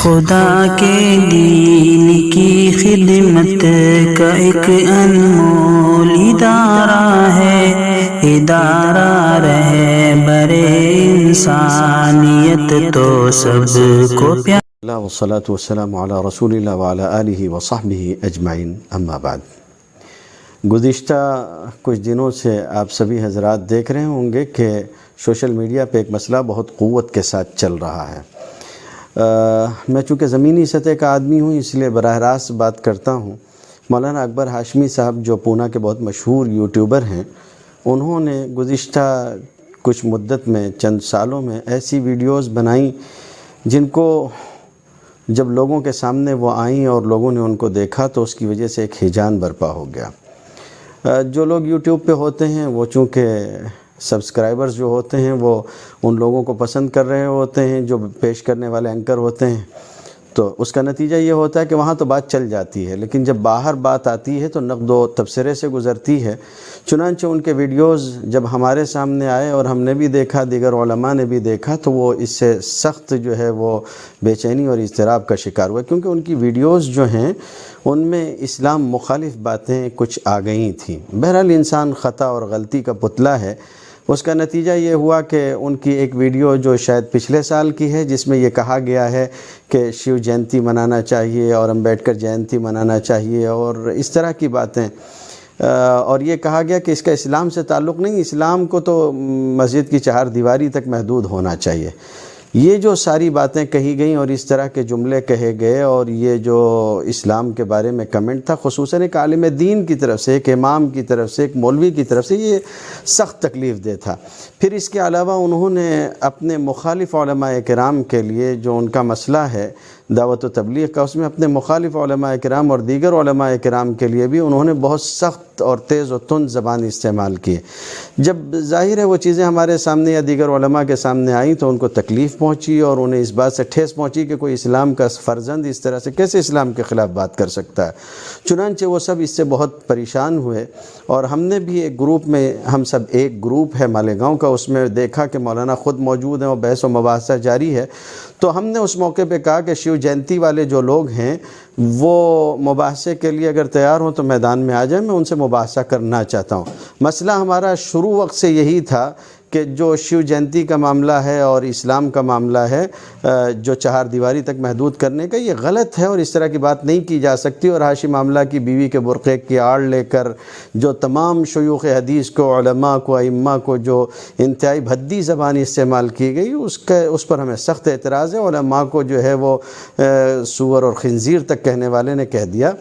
خدا کے دین کی خدمت کا ایک انمول ادارہ ہے، ادارہ رہبر انسانیت تو سب کو پیار۔ اللہ والصلاة والسلام علی رسول اللہ وعلی آلہ وصحبہ اجمعین، اما بعد۔ گزشتہ کچھ دنوں سے آپ سبھی حضرات دیکھ رہے ہوں گے کہ سوشل میڈیا پہ ایک مسئلہ بہت قوت کے ساتھ چل رہا ہے۔ میں چونکہ زمینی سطح کا آدمی ہوں اس لیے براہ راست بات کرتا ہوں۔ مولانا اکبر ہاشمی صاحب جو پونا کے بہت مشہور یوٹیوبر ہیں، انہوں نے گزشتہ کچھ مدت میں چند سالوں میں ایسی ویڈیوز بنائیں جن کو جب لوگوں کے سامنے وہ آئیں اور لوگوں نے ان کو دیکھا تو اس کی وجہ سے ایک ہیجان برپا ہو گیا۔ جو لوگ یوٹیوب پہ ہوتے ہیں وہ چونکہ سبسکرائبرز جو ہوتے ہیں وہ ان لوگوں کو پسند کر رہے ہوتے ہیں جو پیش کرنے والے اینکر ہوتے ہیں، تو اس کا نتیجہ یہ ہوتا ہے کہ وہاں تو بات چل جاتی ہے، لیکن جب باہر بات آتی ہے تو نقد و تبصرے سے گزرتی ہے۔ چنانچہ ان کے ویڈیوز جب ہمارے سامنے آئے اور ہم نے بھی دیکھا، دیگر علماء نے بھی دیکھا، تو وہ اس سے سخت جو ہے وہ بے چینی اور اضطراب کا شکار ہوا، کیونکہ ان کی ویڈیوز جو ہیں ان میں اسلام مخالف باتیں کچھ آ گئی تھیں۔ بہرحال انسان خطا اور غلطی کا پتلا ہے۔ اس کا نتیجہ یہ ہوا کہ ان کی ایک ویڈیو جو شاید پچھلے سال کی ہے جس میں یہ کہا گیا ہے کہ شیو جینتی منانا چاہیے اور امبیڈکر جینتی منانا چاہیے اور اس طرح کی باتیں، اور یہ کہا گیا کہ اس کا اسلام سے تعلق نہیں، اسلام کو تو مسجد کی چہار دیواری تک محدود ہونا چاہیے۔ یہ جو ساری باتیں کہی گئیں اور اس طرح کے جملے کہے گئے اور یہ جو اسلام کے بارے میں کمنٹ تھا، خصوصاً ایک عالم دین کی طرف سے، ایک امام کی طرف سے، ایک مولوی کی طرف سے، یہ سخت تکلیف دہ تھا۔ پھر اس کے علاوہ انہوں نے اپنے مخالف علماء کرام کے لیے جو ان کا مسئلہ ہے دعوت و تبلیغ کا، اس میں اپنے مخالف علماء کرام اور دیگر علماء کرام کے لیے بھی انہوں نے بہت سخت اور تیز و تند زبان استعمال کی۔ جب ظاہر ہے وہ چیزیں ہمارے سامنے یا دیگر علماء کے سامنے آئیں تو ان کو تکلیف پہنچی اور انہیں اس بات سے ٹھیس پہنچی کہ کوئی اسلام کا فرزند اس طرح سے کیسے اسلام کے خلاف بات کر سکتا ہے۔ چنانچہ وہ سب اس سے بہت پریشان ہوئے اور ہم نے بھی ایک گروپ میں، ہم سب ایک گروپ ہے مالیگاؤں کا، اس میں دیکھا کہ مولانا خود موجود ہیں اور بحث و مباحثہ جاری ہے، تو ہم نے اس موقع پہ کہا کہ شیو جینتی والے جو لوگ ہیں وہ مباحثے کے لیے اگر تیار ہوں تو میدان میں آ جائیں، میں ان سے مباحثہ کرنا چاہتا ہوں۔ مسئلہ ہمارا شروع وقت سے یہی تھا کہ جو شیو جینتی کا معاملہ ہے اور اسلام کا معاملہ ہے، جو چہار دیواری تک محدود کرنے کا، یہ غلط ہے اور اس طرح کی بات نہیں کی جا سکتی۔ اور ہاشم معاملہ کی بیوی کے برقعے کی آڑ لے کر جو تمام شیوخ حدیث کو، علماء کو، ائمہ کو جو انتہائی بھدی زبان استعمال کی گئی، اس پر ہمیں سخت اعتراض ہے۔ علماء کو جو ہے وہ سور اور خنزیر تک کہنے والے نے کہہ دیا۔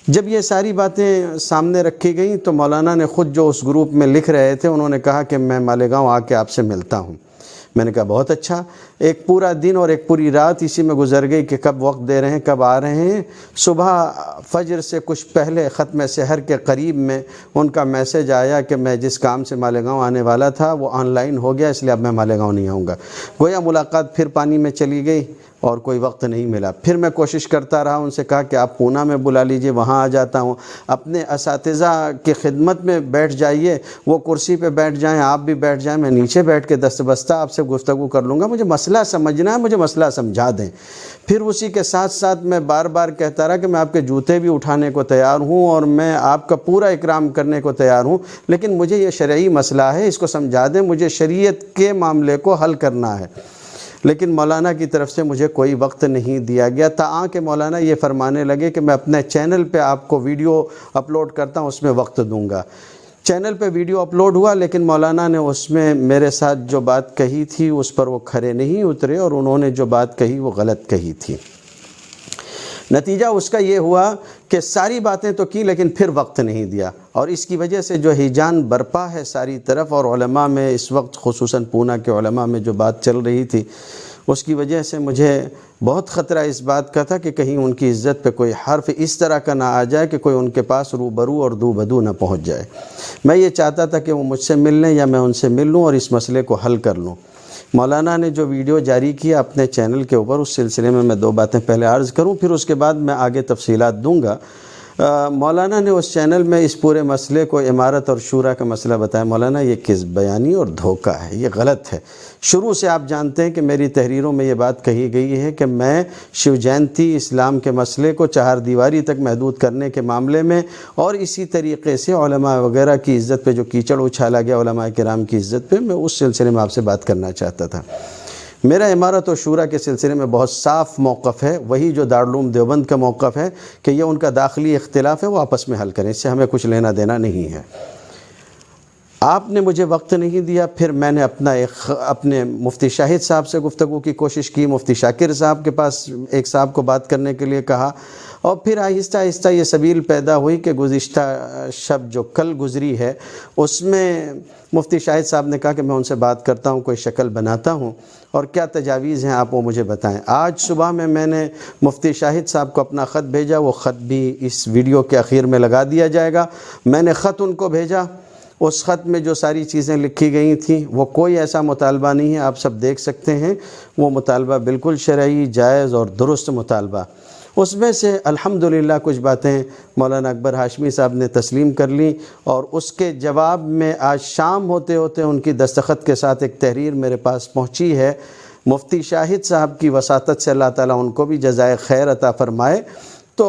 جب یہ ساری باتیں سامنے رکھی گئیں تو مولانا نے خود جو اس گروپ میں لکھ رہے تھے، انہوں نے کہا کہ میں مالیگاؤں آ کے آپ سے ملتا ہوں۔ میں نے کہا بہت اچھا۔ ایک پورا دن اور ایک پوری رات اسی میں گزر گئی کہ کب وقت دے رہے ہیں، کب آ رہے ہیں۔ صبح فجر سے کچھ پہلے ختم سحر کے قریب میں ان کا میسج آیا کہ میں جس کام سے مالیگاؤں آنے والا تھا وہ آن لائن ہو گیا، اس لیے اب میں مالیگاؤں نہیں آؤں گا۔ گویا ملاقات پھر پانی میں چلی گئی اور کوئی وقت نہیں ملا۔ پھر میں کوشش کرتا رہا، ان سے کہا کہ آپ پونا میں بلا لیجئے، وہاں آ جاتا ہوں۔ اپنے اساتذہ کی خدمت میں بیٹھ جائیے، وہ کرسی پہ بیٹھ جائیں، آپ بھی بیٹھ جائیں، میں نیچے بیٹھ کے دست بستہ آپ سے گفتگو کر لوں گا، مجھے مسئلہ سمجھنا ہے، مجھے مسئلہ سمجھا دیں۔ پھر اسی کے ساتھ ساتھ میں بار بار کہتا رہا کہ میں آپ کے جوتے بھی اٹھانے کو تیار ہوں اور میں آپ کا پورا اکرام کرنے کو تیار ہوں، لیکن مجھے یہ شرعی مسئلہ ہے، اس کو سمجھا دیں، مجھے شریعت کے معاملے کو حل کرنا ہے۔ لیکن مولانا کی طرف سے مجھے کوئی وقت نہیں دیا گیا، تاں کہ مولانا یہ فرمانے لگے کہ میں اپنے چینل پہ آپ کو ویڈیو اپلوڈ کرتا ہوں، اس میں وقت دوں گا۔ چینل پہ ویڈیو اپلوڈ ہوا، لیکن مولانا نے اس میں میرے ساتھ جو بات کہی تھی اس پر وہ کھرے نہیں اترے اور انہوں نے جو بات کہی وہ غلط کہی تھی۔ نتیجہ اس کا یہ ہوا کہ ساری باتیں تو کی لیکن پھر وقت نہیں دیا، اور اس کی وجہ سے جو ہیجان برپا ہے ساری طرف، اور علماء میں اس وقت خصوصاً پونا کے علماء میں جو بات چل رہی تھی، اس کی وجہ سے مجھے بہت خطرہ اس بات کا تھا کہ کہیں ان کی عزت پہ کوئی حرف اس طرح کا نہ آ جائے کہ کوئی ان کے پاس روبرو اور دو بدو نہ پہنچ جائے۔ میں یہ چاہتا تھا کہ وہ مجھ سے مل لیں یا میں ان سے مل لوں اور اس مسئلے کو حل کر لوں۔ مولانا نے جو ویڈیو جاری کیا اپنے چینل کے اوپر، اس سلسلے میں دو باتیں پہلے عرض کروں، پھر اس کے بعد میں آگے تفصیلات دوں گا۔ مولانا نے اس چینل میں اس پورے مسئلے کو امارت اور شورا کا مسئلہ بتایا۔ مولانا یہ کذب بیانی اور دھوکہ ہے، یہ غلط ہے۔ شروع سے آپ جانتے ہیں کہ میری تحریروں میں یہ بات کہی گئی ہے کہ میں شیو جینتی اسلام کے مسئلے کو چہار دیواری تک محدود کرنے کے معاملے میں اور اسی طریقے سے علماء وغیرہ کی عزت پہ جو کیچڑ اچھالا گیا علماء کرام کی عزت پہ، میں اس سلسلے میں آپ سے بات کرنا چاہتا تھا۔ میرا امارت و شورا کے سلسلے میں بہت صاف موقف ہے، وہی جو دارالعلوم دیوبند کا موقف ہے کہ یہ ان کا داخلی اختلاف ہے، وہ آپس میں حل کریں، اس سے ہمیں کچھ لینا دینا نہیں ہے۔ آپ نے مجھے وقت نہیں دیا، پھر میں نے اپنے مفتی شاہد صاحب سے گفتگو کی کوشش کی، مفتی شاکر صاحب کے پاس ایک صاحب کو بات کرنے کے لیے کہا، اور پھر آہستہ آہستہ یہ سبیل پیدا ہوئی کہ گزشتہ شب جو کل گزری ہے اس میں مفتی شاہد صاحب نے کہا کہ میں ان سے بات کرتا ہوں، کوئی شکل بناتا ہوں، اور کیا تجاویز ہیں آپ وہ مجھے بتائیں۔ آج صبح میں نے مفتی شاہد صاحب کو اپنا خط بھیجا، وہ خط بھی اس ویڈیو کے اخیر میں لگا دیا جائے گا۔ میں نے خط ان کو بھیجا، اس خط میں جو ساری چیزیں لکھی گئی تھیں وہ کوئی ایسا مطالبہ نہیں ہے، آپ سب دیکھ سکتے ہیں، وہ مطالبہ بالکل شرعی، جائز اور درست مطالبہ۔ اس میں سے الحمدللہ کچھ باتیں مولانا اکبر ہاشمی صاحب نے تسلیم کر لیں، اور اس کے جواب میں آج شام ہوتے ہوتے ان کی دستخط کے ساتھ ایک تحریر میرے پاس پہنچی ہے۔ مفتی شاہد صاحب کی وساطت سے اللہ تعالیٰ ان کو بھی جزائے خیر عطا فرمائے۔ تو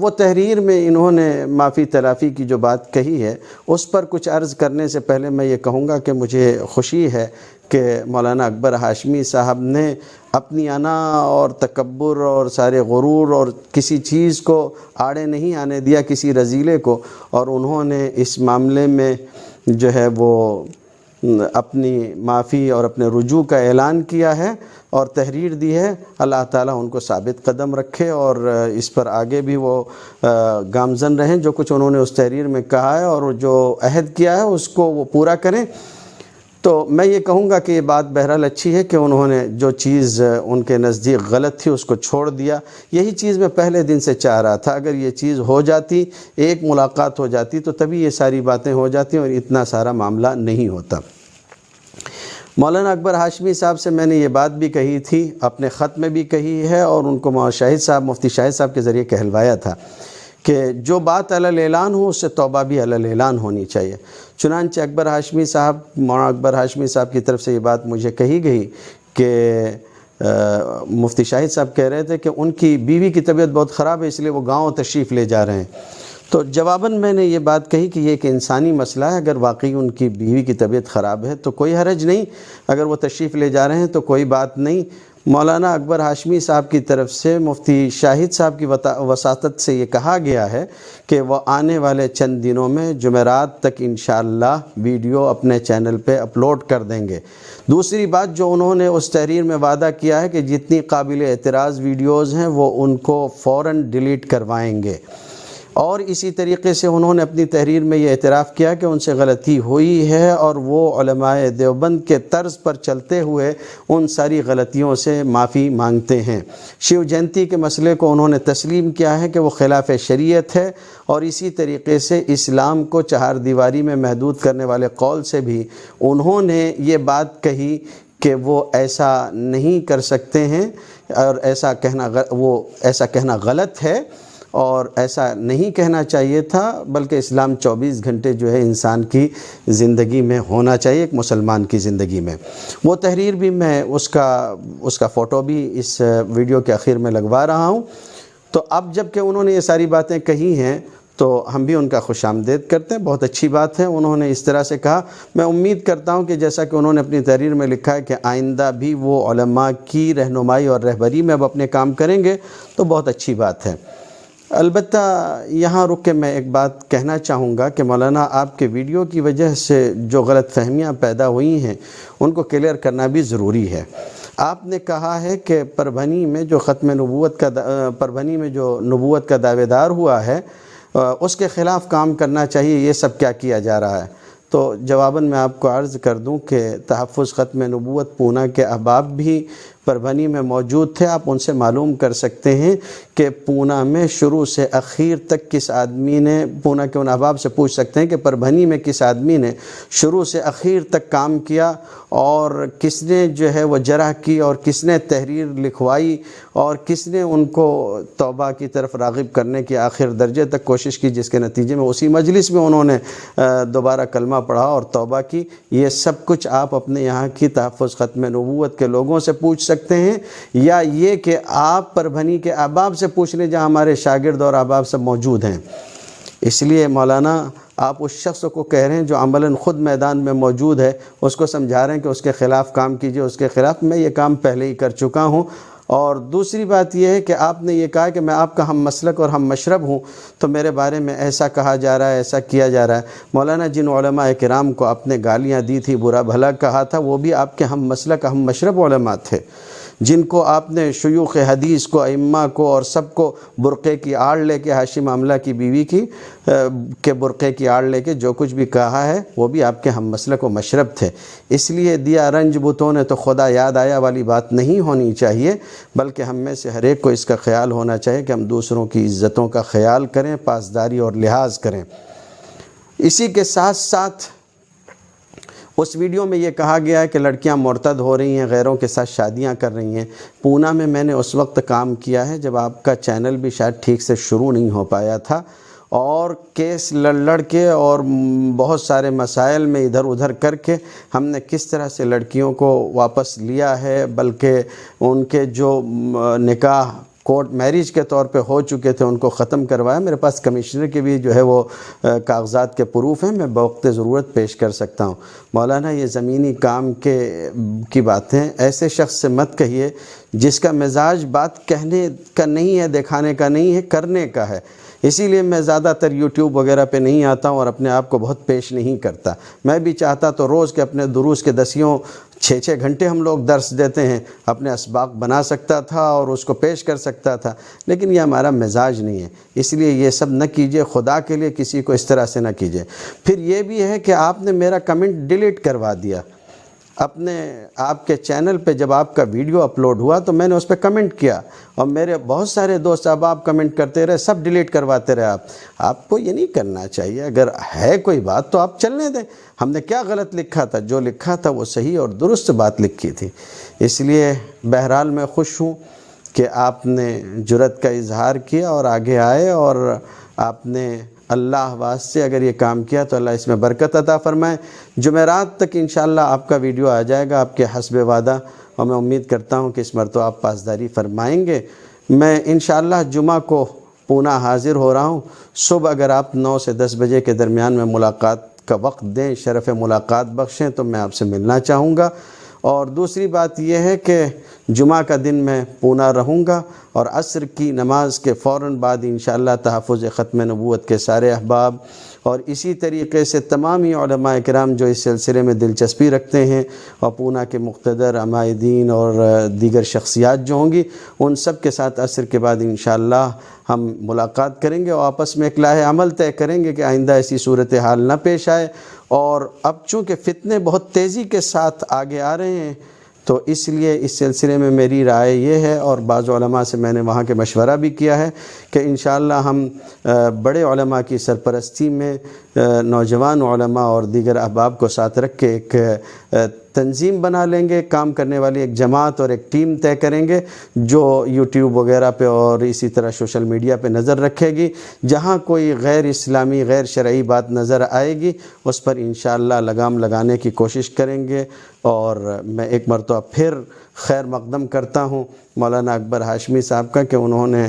وہ تحریر میں انہوں نے معافی تلافی کی جو بات کہی ہے، اس پر کچھ عرض کرنے سے پہلے میں یہ کہوں گا کہ مجھے خوشی ہے کہ مولانا اکبر ہاشمی صاحب نے اپنی انا اور تکبر اور سارے غرور اور کسی چیز کو آڑے نہیں آنے دیا، کسی رذیلے کو، اور انہوں نے اس معاملے میں جو ہے وہ اپنی معافی اور اپنے رجوع کا اعلان کیا ہے اور تحریر دی ہے۔ اللہ تعالیٰ ان کو ثابت قدم رکھے اور اس پر آگے بھی وہ گامزن رہیں، جو کچھ انہوں نے اس تحریر میں کہا ہے اور جو عہد کیا ہے اس کو وہ پورا کریں۔ تو میں یہ کہوں گا کہ یہ بات بہرحال اچھی ہے کہ انہوں نے جو چیز ان کے نزدیک غلط تھی اس کو چھوڑ دیا۔ یہی چیز میں پہلے دن سے چاہ رہا تھا، اگر یہ چیز ہو جاتی، ایک ملاقات ہو جاتی تو تبھی یہ ساری باتیں ہو جاتی اور اتنا سارا معاملہ نہیں ہوتا۔ مولانا اکبر ہاشمی صاحب سے میں نے یہ بات بھی کہی تھی، اپنے خط میں بھی کہی ہے، اور ان کو مفتی شاہد صاحب کے ذریعے کہلوایا تھا کہ جو بات علی الاعلان ہو اس سے توبہ بھی علی الاعلان ہونی چاہیے۔ چنانچہ مولانا اکبر ہاشمی صاحب کی طرف سے یہ بات مجھے کہی گئی کہ مفتی شاہد صاحب کہہ رہے تھے کہ ان کی بیوی کی طبیعت بہت خراب ہے، اس لیے وہ گاؤں تشریف لے جا رہے ہیں۔ تو جواباً میں نے یہ بات کہی کہ یہ ایک انسانی مسئلہ ہے، اگر واقعی ان کی بیوی کی طبیعت خراب ہے تو کوئی حرج نہیں، اگر وہ تشریف لے جا رہے ہیں تو کوئی بات نہیں۔ مولانا اکبر ہاشمی صاحب کی طرف سے مفتی شاہد صاحب کی وساطت سے یہ کہا گیا ہے کہ وہ آنے والے چند دنوں میں جمعرات تک انشاءاللہ ویڈیو اپنے چینل پہ اپلوڈ کر دیں گے۔ دوسری بات جو انہوں نے اس تحریر میں وعدہ کیا ہے کہ جتنی قابل اعتراض ویڈیوز ہیں وہ ان کو فوراً ڈیلیٹ کروائیں گے، اور اسی طریقے سے انہوں نے اپنی تحریر میں یہ اعتراف کیا کہ ان سے غلطی ہوئی ہے اور وہ علماء دیوبند کے طرز پر چلتے ہوئے ان ساری غلطیوں سے معافی مانگتے ہیں۔ شیو جینتی کے مسئلے کو انہوں نے تسلیم کیا ہے کہ وہ خلاف شریعت ہے، اور اسی طریقے سے اسلام کو چہار دیواری میں محدود کرنے والے قول سے بھی انہوں نے یہ بات کہی کہ وہ ایسا نہیں کر سکتے ہیں، اور ایسا کہنا غلط ہے اور ایسا نہیں کہنا چاہیے تھا، بلکہ اسلام 24 گھنٹے جو ہے انسان کی زندگی میں ہونا چاہیے، ایک مسلمان کی زندگی میں۔ وہ تحریر بھی میں اس کا فوٹو بھی اس ویڈیو کے اخیر میں لگوا رہا ہوں۔ تو اب جب کہ انہوں نے یہ ساری باتیں کہی ہیں تو ہم بھی ان کا خوش آمدید کرتے ہیں، بہت اچھی بات ہے انہوں نے اس طرح سے کہا۔ میں امید کرتا ہوں کہ جیسا کہ انہوں نے اپنی تحریر میں لکھا ہے کہ آئندہ بھی وہ علماء کی رہنمائی اور رہبری میں اب اپنے کام کریں گے، تو بہت اچھی بات ہے۔ البتہ یہاں رک کے میں ایک بات کہنا چاہوں گا کہ مولانا آپ کے ویڈیو کی وجہ سے جو غلط فہمیاں پیدا ہوئی ہیں ان کو کلیئر کرنا بھی ضروری ہے۔ آپ نے کہا ہے کہ پربھنی میں جو نبوت کا دعوے دار ہوا ہے اس کے خلاف کام کرنا چاہیے، یہ سب کیا کیا جا رہا ہے؟ تو جواباً میں آپ کو عرض کر دوں کہ تحفظ ختم نبوت پونا کے احباب بھی پربھنی میں موجود تھے، آپ ان سے معلوم کر سکتے ہیں کہ پونا میں شروع سے اخیر تک کس آدمی نے، پونا کے ان احباب سے پوچھ سکتے ہیں کہ پربھنی میں کس آدمی نے شروع سے اخیر تک کام کیا، اور کس نے جو ہے وہ جرح کی، اور کس نے تحریر لکھوائی، اور کس نے ان کو توبہ کی طرف راغب کرنے کی آخر درجے تک کوشش کی، جس کے نتیجے میں اسی مجلس میں انہوں نے دوبارہ کلمہ پڑھا اور توبہ کی۔ یہ سب کچھ آپ اپنے یہاں کی تحفظ ختم نبوت کے لوگوں سے پوچھ سکتے ہیں، یا یہ کہ آپ پربھنی کے احباب سے پوچھ لیں جہاں ہمارے شاگرد اور احباب سب موجود ہیں۔ اس لیے مولانا آپ اس شخص کو کہہ رہے ہیں جو عملاً خود میدان میں موجود ہے، اس کو سمجھا رہے ہیں کہ اس کے خلاف کام کیجئے، اس کے خلاف۔ میں یہ کام پہلے ہی کر چکا ہوں۔ اور دوسری بات یہ ہے کہ آپ نے یہ کہا کہ میں آپ کا ہم مسلک اور ہم مشرب ہوں، تو میرے بارے میں ایسا کہا جا رہا ہے، ایسا کیا جا رہا ہے۔ مولانا جن علماء کرام کو آپ نے گالیاں دی تھی، برا بھلا کہا تھا، وہ بھی آپ کے ہم مسلک ہم مشرب علماء تھے، جن کو آپ نے شیوخ حدیث کو، ائمہ کو اور سب کو برقعے کی آڑ لے کے، ہاشم عملہ کی بیوی کی کے برقعے کی آڑ لے کے جو کچھ بھی کہا ہے، وہ بھی آپ کے ہم مسلک و مشرب تھے۔ اس لیے دیا رنج بتوں نے تو خدا یاد آیا والی بات نہیں ہونی چاہیے، بلکہ ہم میں سے ہر ایک کو اس کا خیال ہونا چاہیے کہ ہم دوسروں کی عزتوں کا خیال کریں، پاسداری اور لحاظ کریں۔ اسی کے ساتھ ساتھ اس ویڈیو میں یہ کہا گیا ہے کہ لڑکیاں مرتد ہو رہی ہیں، غیروں کے ساتھ شادیاں کر رہی ہیں۔ پونا میں میں نے اس وقت کام کیا ہے جب آپ کا چینل بھی شاید ٹھیک سے شروع نہیں ہو پایا تھا، اور کیس لڑ کے اور بہت سارے مسائل میں ادھر ادھر کر کے ہم نے کس طرح سے لڑکیوں کو واپس لیا ہے، بلکہ ان کے جو نکاح کورٹ میریج کے طور پہ ہو چکے تھے ان کو ختم کروایا۔ میرے پاس کمشنر کے بھی جو ہے وہ کاغذات کے پروف ہیں، میں بوقت ضرورت پیش کر سکتا ہوں۔ مولانا یہ زمینی کام کی باتیں ایسے شخص سے مت کہیے جس کا مزاج بات کہنے کا نہیں ہے، دکھانے کا نہیں ہے، کرنے کا ہے۔ اسی لیے میں زیادہ تر یوٹیوب وغیرہ پہ نہیں آتا ہوں اور اپنے آپ کو بہت پیش نہیں کرتا۔ میں بھی چاہتا تو روز کے اپنے دروس کے 6 گھنٹے ہم لوگ درس دیتے ہیں، اپنے اسباق بنا سکتا تھا اور اس کو پیش کر سکتا تھا، لیکن یہ ہمارا مزاج نہیں ہے۔ اس لیے یہ سب نہ کیجئے، خدا کے لیے کسی کو اس طرح سے نہ کیجئے۔ پھر یہ بھی ہے کہ آپ نے میرا کمنٹ ڈیلیٹ کروا دیا اپنے آپ کے چینل پہ۔ جب آپ کا ویڈیو اپلوڈ ہوا تو میں نے اس پہ کمنٹ کیا، اور میرے بہت سارے دوست آپ کمنٹ کرتے رہے، سب ڈیلیٹ کرواتے رہے۔ آپ کو یہ نہیں کرنا چاہیے۔ اگر ہے کوئی بات تو آپ چلنے دیں۔ ہم نے کیا غلط لکھا تھا؟ جو لکھا تھا وہ صحیح اور درست بات لکھی تھی۔ اس لیے بہرحال میں خوش ہوں کہ آپ نے جرأت کا اظہار کیا اور آگے آئے، اور آپ نے اللہ واسطے اگر یہ کام کیا تو اللہ اس میں برکت عطا فرمائے۔ جمعرات تک انشاءاللہ آپ کا ویڈیو آ جائے گا آپ کے حسب وعدہ، اور میں امید کرتا ہوں کہ اس مرتبہ آپ پاسداری فرمائیں گے۔ میں انشاءاللہ جمعہ کو پونا حاضر ہو رہا ہوں۔ صبح اگر آپ 9 سے 10 بجے کے درمیان میں ملاقات کا وقت دیں، شرف ملاقات بخشیں، تو میں آپ سے ملنا چاہوں گا۔ اور دوسری بات یہ ہے کہ جمعہ کا دن میں پونا رہوں گا، اور عصر کی نماز کے فوراً بعد انشاءاللہ تحفظ ختم نبوت کے سارے احباب، اور اسی طریقے سے تمام ہی علماء کرام جو اس سلسلے میں دلچسپی رکھتے ہیں، اور پونا کے مقتدر عمائدین اور دیگر شخصیات جو ہوں گی، ان سب کے ساتھ عصر کے بعد انشاءاللہ ہم ملاقات کریں گے، اور آپس میں اصلاح عمل طے کریں گے کہ آئندہ ایسی صورتحال نہ پیش آئے۔ اور اب چونکہ فتنے بہت تیزی کے ساتھ آگے آ رہے ہیں، تو اس لیے اس سلسلے میں میری رائے یہ ہے، اور بعض علماء سے میں نے وہاں کے مشورہ بھی کیا ہے، کہ انشاءاللہ ہم بڑے علماء کی سرپرستی میں نوجوان علماء اور دیگر احباب کو ساتھ رکھ کے ایک تنظیم بنا لیں گے، کام کرنے والی ایک جماعت اور ایک ٹیم طے کریں گے، جو یوٹیوب وغیرہ پہ اور اسی طرح سوشل میڈیا پہ نظر رکھے گی۔ جہاں کوئی غیر اسلامی، غیر شرعی بات نظر آئے گی، اس پر انشاءاللہ لگام لگانے کی کوشش کریں گے۔ اور میں ایک مرتبہ پھر خیر مقدم کرتا ہوں مولانا اکبر ہاشمی صاحب کا، کہ انہوں نے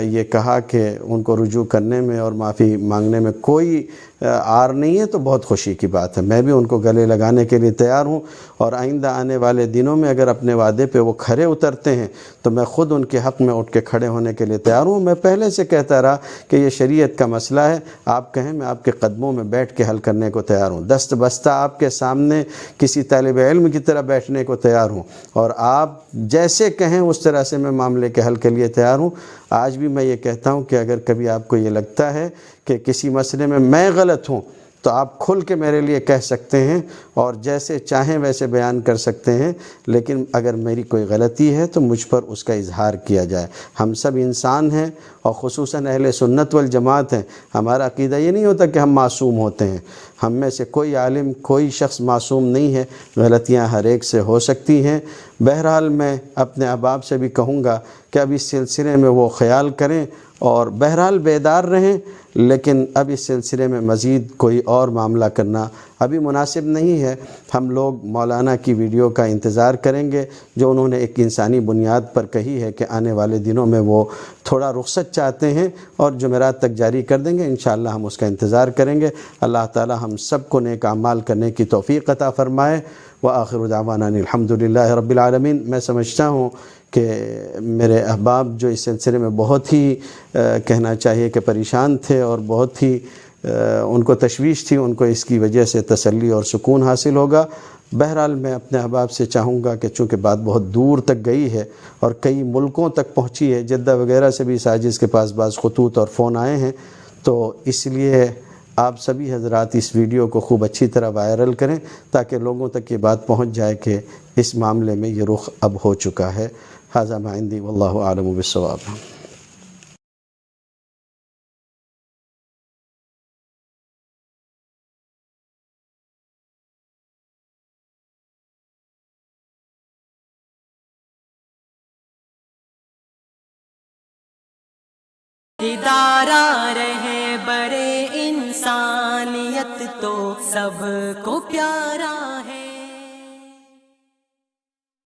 یہ کہا کہ ان کو رجوع کرنے میں اور معافی مانگنے میں کوئی عار نہیں ہے، تو بہت خوشی کی بات ہے۔ میں بھی ان کو گلے لگانے کے لیے تیار ہوں، اور آئندہ آنے والے دنوں میں اگر اپنے وعدے پہ وہ کھرے اترتے ہیں تو میں خود ان کے حق میں اٹھ کے کھڑے ہونے کے لیے تیار ہوں۔ میں پہلے سے کہتا رہا کہ یہ شریعت کا مسئلہ ہے، آپ کہیں میں آپ کے قدموں میں بیٹھ کے حل کرنے کو تیار ہوں، دست بستہ آپ کے سامنے کسی طالب علم کی طرح بیٹھنے کو تیار ہوں، اور آپ جیسے کہیں اس طرح سے میں معاملے کے حل کے لیے تیار ہوں۔ آج بھی میں یہ کہتا ہوں کہ اگر کبھی آپ کو یہ لگتا ہے کہ کسی مسئلے میں غلط ہوں، تو آپ کھل کے میرے لیے کہہ سکتے ہیں اور جیسے چاہیں ویسے بیان کر سکتے ہیں، لیکن اگر میری کوئی غلطی ہے تو مجھ پر اس کا اظہار کیا جائے۔ ہم سب انسان ہیں اور خصوصاً اہل سنت والجماعت ہیں، ہمارا عقیدہ یہ نہیں ہوتا کہ ہم معصوم ہوتے ہیں۔ ہم میں سے کوئی عالم، کوئی شخص معصوم نہیں ہے، غلطیاں ہر ایک سے ہو سکتی ہیں۔ بہرحال میں اپنے احباب سے بھی کہوں گا کہ اب اس سلسلے میں وہ خیال کریں اور بہرحال بیدار رہیں، لیکن اب اس سلسلے میں مزید کوئی اور معاملہ کرنا ابھی مناسب نہیں ہے۔ ہم لوگ مولانا کی ویڈیو کا انتظار کریں گے جو انہوں نے ایک انسانی بنیاد پر کہی ہے کہ آنے والے دنوں میں وہ تھوڑا رخصت چاہتے ہیں اور جمعرات تک جاری کر دیں گے۔ انشاءاللہ ہم اس کا انتظار کریں گے۔ اللہ تعالی ہم سب کو نیک اعمال کرنے کی توفیق عطا فرمائے۔ وآخر دعوانا الحمدللہ رب العالمین۔ میں سمجھتا ہوں کہ میرے احباب جو اس سلسلے میں بہت ہی کہنا چاہیے کہ پریشان تھے اور بہت ہی ان کو تشویش تھی، ان کو اس کی وجہ سے تسلی اور سکون حاصل ہوگا۔ بہرحال میں اپنے احباب سے چاہوں گا کہ چونکہ بات بہت دور تک گئی ہے اور کئی ملکوں تک پہنچی ہے، جدہ وغیرہ سے بھی ساجد کے پاس بعض خطوط اور فون آئے ہیں، تو اس لیے آپ سبھی حضرات اس ویڈیو کو خوب اچھی طرح وائرل کریں تاکہ لوگوں تک یہ بات پہنچ جائے کہ اس معاملے میں یہ رخ اب ہو چکا ہے۔ ھذا ما عندی واللہ اعلم بالصواب۔ ادارہ رہے برے انسانیت تو سب کو پیارا ہے۔